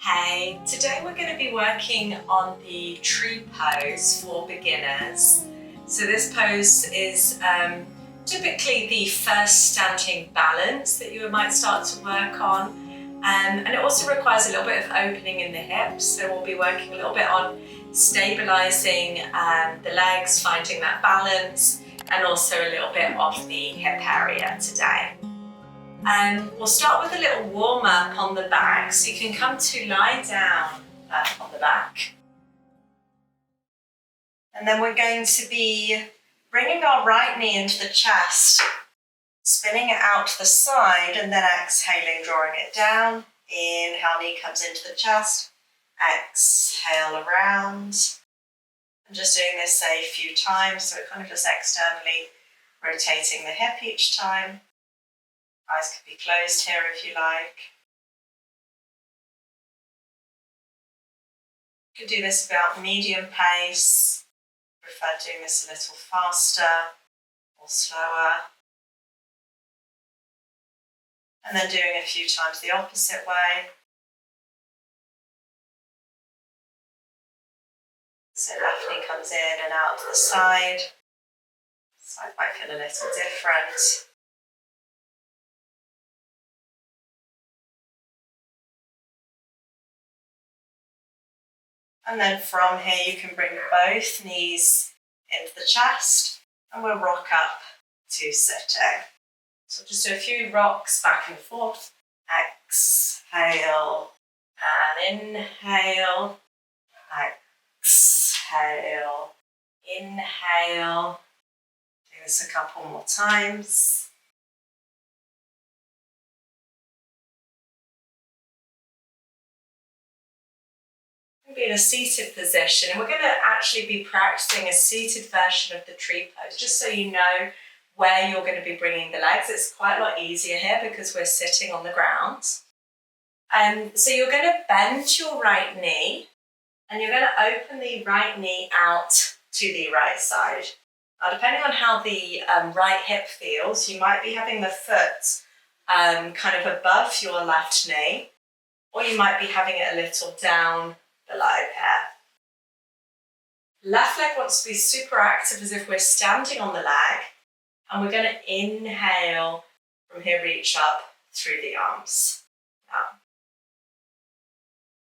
Hey, today we're going to be working on the tree pose for beginners. So this pose is typically the first standing balance that you might start to work on. And it also requires a little bit of opening in the hips. So we'll be working a little bit on stabilizing the legs, finding that balance, and also a little bit of the hip area today. We'll start with a little warm-up on the back, so you can come to lie down on the back. And then we're going to be bringing our right knee into the chest, spinning it out to the side, and then exhaling, drawing it down. Inhale, knee comes into the chest. Exhale around. And just doing this a few times, so we're kind of just externally rotating the hip each time. Eyes could be closed here if you like. You could do this about medium pace. Prefer doing this a little faster or slower. And then doing a few times the opposite way. So left knee comes in and out to the side. Side might feel a little different. And then from here you can bring both knees into the chest and we'll rock up to sitting. So just do a few rocks back and forth. Exhale and inhale. Exhale, inhale. Do this a couple more times. Be in a seated position, and we're going to actually be practicing a seated version of the tree pose, just so you know where you're going to be bringing the legs. It's quite a lot easier here because we're sitting on the ground. So you're going to bend your right knee, and you're going to open the right knee out to the right side. Now, depending on how the right hip feels, you might be having the foot kind of above your left knee, or you might be having it a little down below here. Left leg wants to be super active as if we're standing on the leg, and we're going to inhale from here, reach up through the arms. Now,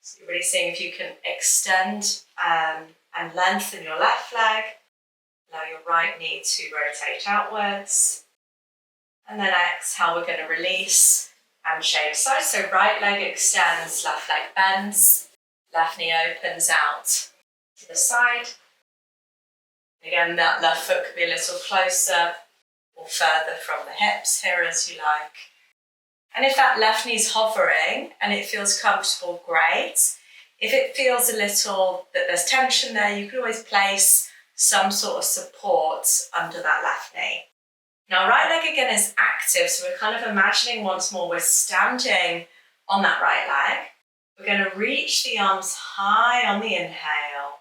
so you're really seeing if you can extend and lengthen your left leg, allow your right knee to rotate outwards, and then exhale, we're going to release and change sides. So right leg extends, left leg bends. Left knee opens out to the side. Again, that left foot could be a little closer or further from the hips here as you like. And if that left knee's hovering and it feels comfortable, great. If it feels a little that there's tension there, you can always place some sort of support under that left knee. Now, right leg again is active, so we're kind of imagining once more we're standing on that right leg. We're going to reach the arms high on the inhale,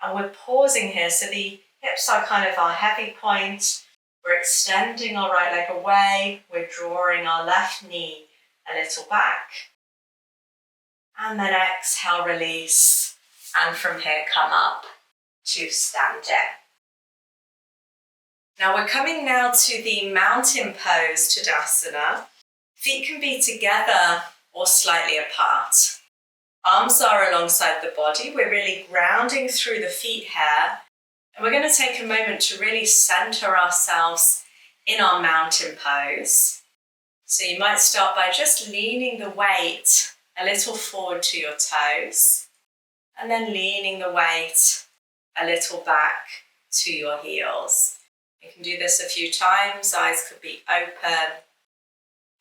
and we're pausing here, so the hips are kind of our heavy point. We're extending our right leg away, we're drawing our left knee a little back, and then exhale, release, and from here come up to standing. Now we're coming now to the mountain pose, Tadasana. Feet can be together or slightly apart. Arms are alongside the body. We're really grounding through the feet here. And we're going to take a moment to really center ourselves in our mountain pose. So you might start by just leaning the weight a little forward to your toes, and then leaning the weight a little back to your heels. You can do this a few times. Eyes could be open,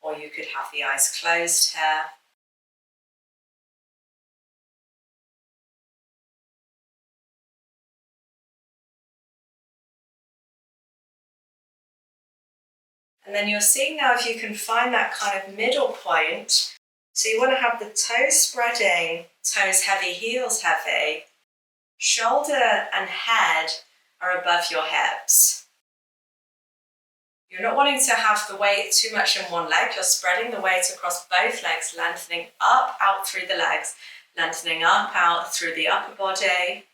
or you could have the eyes closed here. And then you're seeing now if you can find that kind of middle point. So you want to have the toes spreading, toes heavy, heels heavy. Shoulder and head are above your hips. You're not wanting to have the weight too much in one leg. You're spreading the weight across both legs, lengthening up, out through the legs, lengthening up, out through the upper body.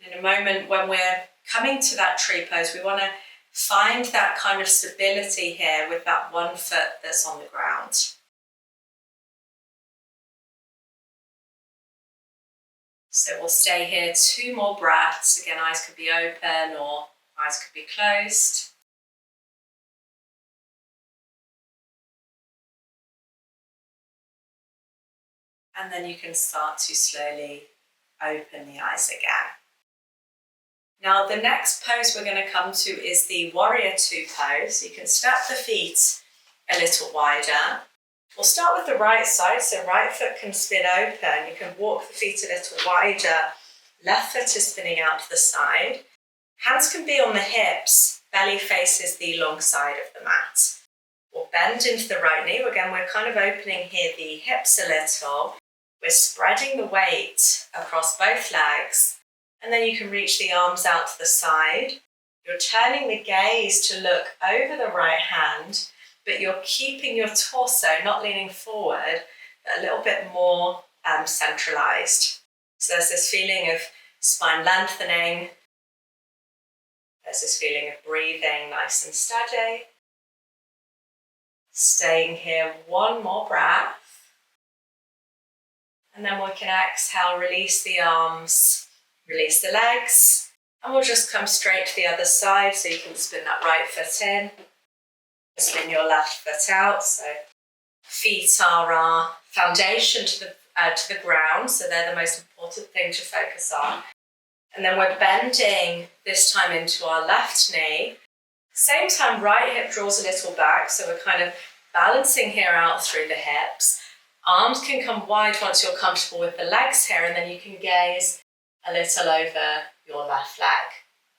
In a moment when we're coming to that tree pose, we want to find that kind of stability here with that one foot that's on the ground. So we'll stay here 2 more breaths. Again, eyes could be open or eyes could be closed. And then you can start to slowly open the eyes again. Now the next pose we're going to come to is the warrior 2 pose. You can step the feet a little wider. We'll start with the right side, so right foot can spin open. You can walk the feet a little wider. Left foot is spinning out to the side. Hands can be on the hips. Belly faces the long side of the mat. We'll bend into the right knee. Again, we're kind of opening here the hips a little. We're spreading the weight across both legs. And then you can reach the arms out to the side. You're turning the gaze to look over the right hand, but you're keeping your torso not leaning forward, but a little bit more centralized. So there's this feeling of spine lengthening. There's this feeling of breathing nice and steady. Staying here 1 more breath. And then we can exhale, release the arms, release the legs. And we'll just come straight to the other side, so you can spin that right foot in. Spin your left foot out. So feet are our foundation to the ground, so they're the most important thing to focus on. And then we're bending this time into our left knee. Same time, right hip draws a little back, so we're kind of balancing here out through the hips. Arms can come wide once you're comfortable with the legs here, and then you can gaze a little over your left leg.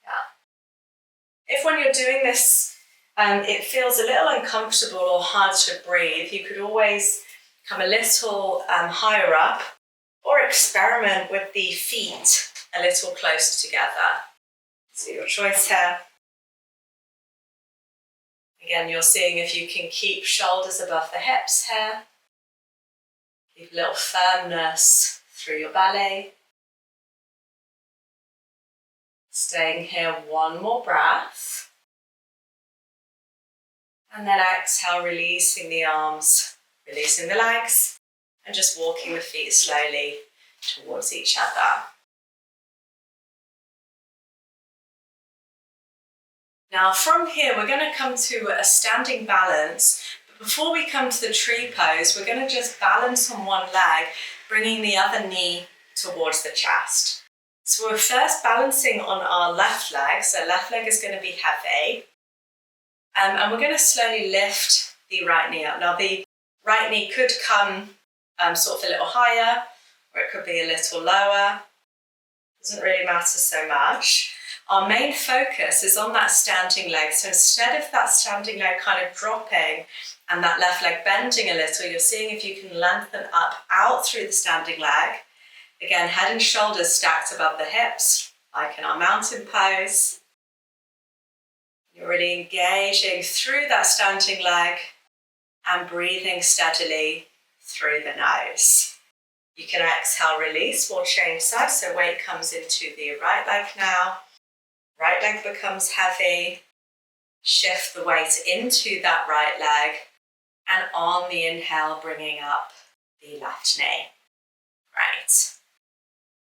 Yeah. If when you're doing this, it feels a little uncomfortable or hard to breathe, you could always come a little higher up or experiment with the feet a little closer together. So your choice here. Again, you're seeing if you can keep shoulders above the hips here. Keep a little firmness through your belly. Staying here 1 more breath. And then exhale, releasing the arms, releasing the legs, and just walking the feet slowly towards each other. Now from here, we're going to come to a standing balance. But before we come to the tree pose, we're going to just balance on one leg, bringing the other knee towards the chest. So we're first balancing on our left leg. So left leg is going to be heavy. And we're going to slowly lift the right knee up. Now the right knee could come sort of a little higher, or it could be a little lower. Doesn't really matter so much. Our main focus is on that standing leg. So instead of that standing leg kind of dropping and that left leg bending a little, you're seeing if you can lengthen up out through the standing leg. Again, head and shoulders stacked above the hips, like in our mountain pose. You're really engaging through that standing leg and breathing steadily through the nose. You can exhale, release. We'll change sides, so weight comes into the right leg now. Right leg becomes heavy. Shift the weight into that right leg. And on the inhale, bringing up the left knee. Great.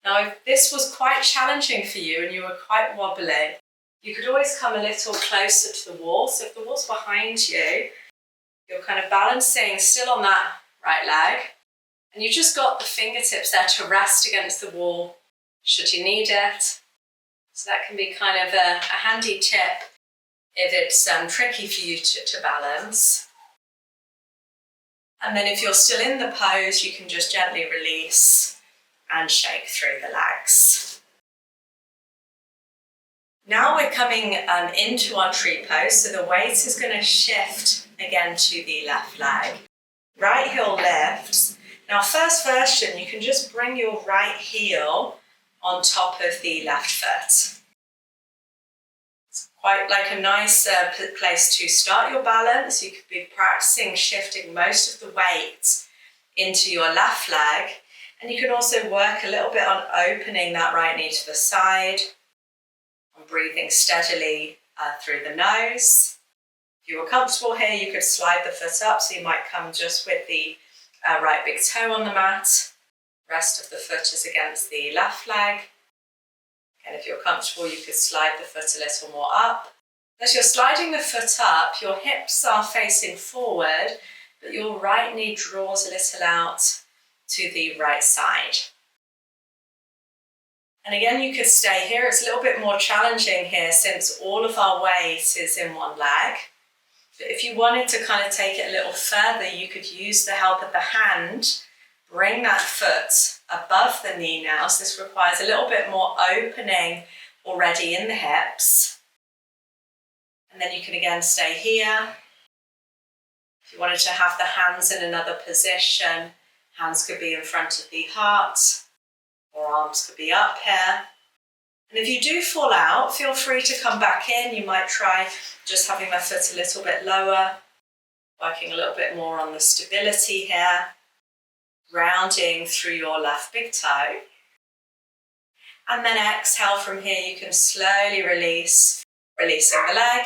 Now, if this was quite challenging for you and you were quite wobbly, you could always come a little closer to the wall. So if the wall's behind you, you're kind of balancing still on that right leg. And you've just got the fingertips there to rest against the wall should you need it. So that can be kind of a handy tip if it's tricky for you to balance. And then if you're still in the pose, you can just gently release and shake through the legs. Now we're coming into our tree pose, so the weight is going to shift again to the left leg. Right heel lifts. Now first version, you can just bring your right heel on top of the left foot. It's quite like a nice place to start your balance. You could be practicing shifting most of the weight into your left leg. And you can also work a little bit on opening that right knee to the side, and breathing steadily through the nose. If you were comfortable here, you could slide the foot up, so you might come just with the right big toe on the mat. Rest of the foot is against the left leg. And if you're comfortable, you could slide the foot a little more up. As you're sliding the foot up, your hips are facing forward, but your right knee draws a little out to the right side. And again, you could stay here. It's a little bit more challenging here since all of our weight is in one leg. But if you wanted to kind of take it a little further, you could use the help of the hand. Bring that foot above the knee now. So this requires a little bit more opening already in the hips. And then you can again stay here. If you wanted to have the hands in another position, hands could be in front of the heart, or arms could be up here. And if you do fall out, feel free to come back in. You might try just having my foot a little bit lower, working a little bit more on the stability here. Rounding through your left big toe. And then exhale from here, you can slowly release, releasing the leg,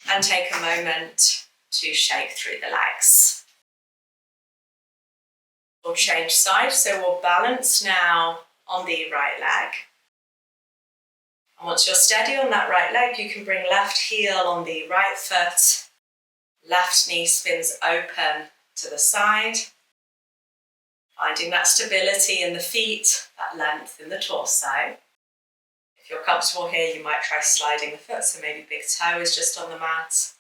and take a moment to shake through the legs. We'll change sides, so we'll balance now on the right leg. And once you're steady on that right leg, you can bring left heel on the right foot, left knee spins open to the side. Finding that stability in the feet, that length in the torso. If you're comfortable here, you might try sliding the foot, so maybe big toe is just on the mat.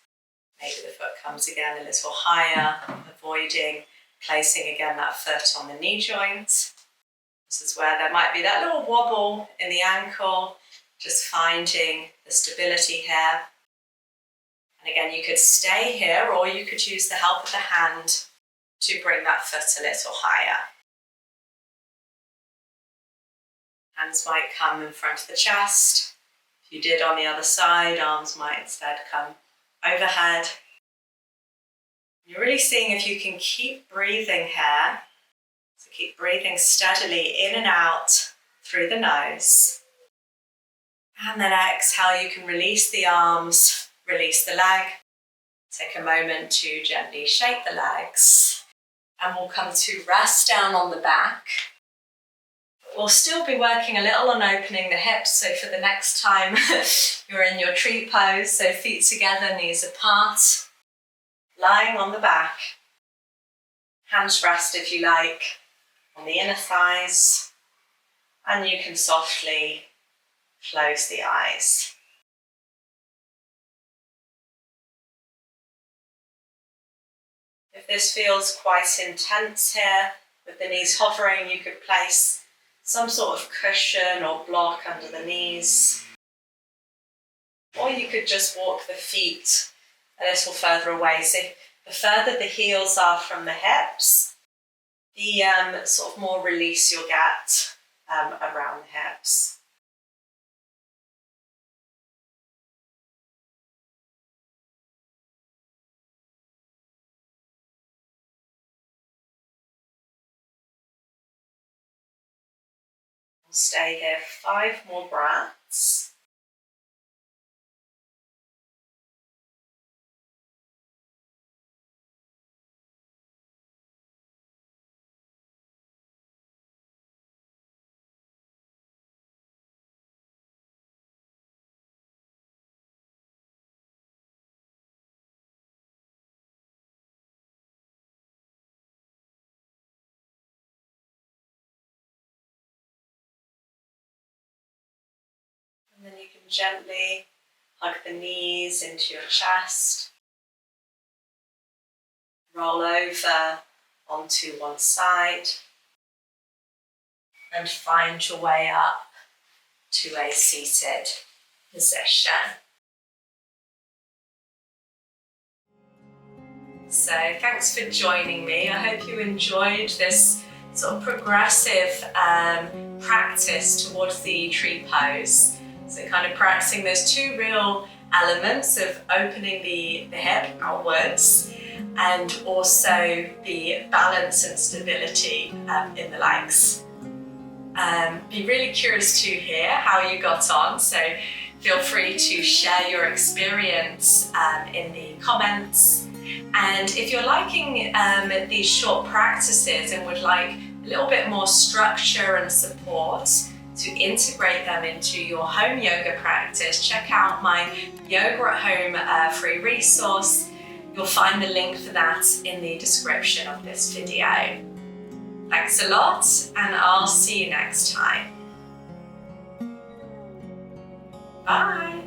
Maybe the foot comes again a little higher, avoiding placing again that foot on the knee joint. This is where there might be that little wobble in the ankle, just finding the stability here. And again, you could stay here, or you could use the help of the hand to bring that foot a little higher. Hands might come in front of the chest. If you did on the other side, arms might instead come overhead. You're really seeing if you can keep breathing here. So keep breathing steadily in and out through the nose. And then exhale, you can release the arms, release the leg. Take a moment to gently shake the legs. And we'll come to rest down on the back. We'll still be working a little on opening the hips, so for the next time you're in your tree pose, so feet together, knees apart, lying on the back. Hands rest, if you like, on the inner thighs, and you can softly close the eyes. If this feels quite intense here, with the knees hovering, you could place some sort of cushion or block under the knees. Or you could just walk the feet a little further away. So the further the heels are from the hips, the sort of more release you'll get around the hips. Stay here 5 more breaths. And then you can gently hug the knees into your chest. Roll over onto one side. And find your way up to a seated position. So thanks for joining me. I hope you enjoyed this sort of progressive practice towards the tree pose. So kind of practicing those 2 real elements of opening the hip outwards, and also the balance and stability in the legs. Be really curious to hear how you got on, so feel free to share your experience in the comments. And if you're liking these short practices and would like a little bit more structure and support to integrate them into your home yoga practice, check out my Yoga at Home free resource. You'll find the link for that in the description of this video. Thanks a lot, and I'll see you next time. Bye.